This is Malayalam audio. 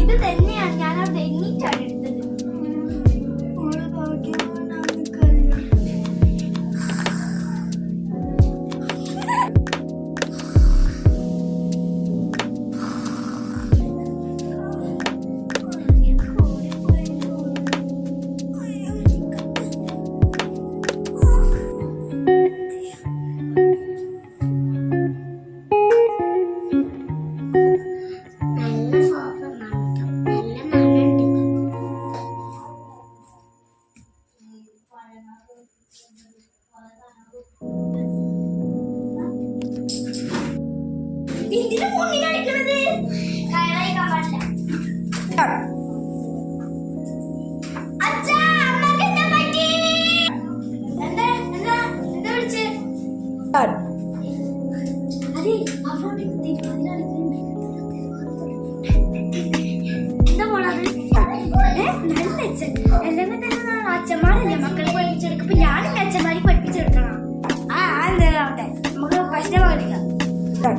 ഇത് തന്നെയാണ് ഞാൻ അവിടെ എണ്ണീറ്റാണ് എടുത്തത്. ഇതിന് മുന്നിലായിരിക്കണത് കയറായിക്കാൻ പാടില്ല. അച്ഛാ, അമ്മക്ക് എന്താ പറ്റി? എന്താ എന്താ എന്താ വിളിച്ച്? അതെ, അവിടെ എന്താ മോളത്? നല്ല അച്ഛൻ അല്ലെങ്കിൽ തന്നെ അച്ഛന്മാരല്ലേ മക്കളെ പഠിപ്പിച്ചെടുക്കും. ഞാനും അച്ഛന്മാരെ പഠിപ്പിച്ചെടുക്കണം. എന്തായാലും ആവട്ടെ, നമുക്ക് പ്രശ്നം കളിക്കാം. എന്താ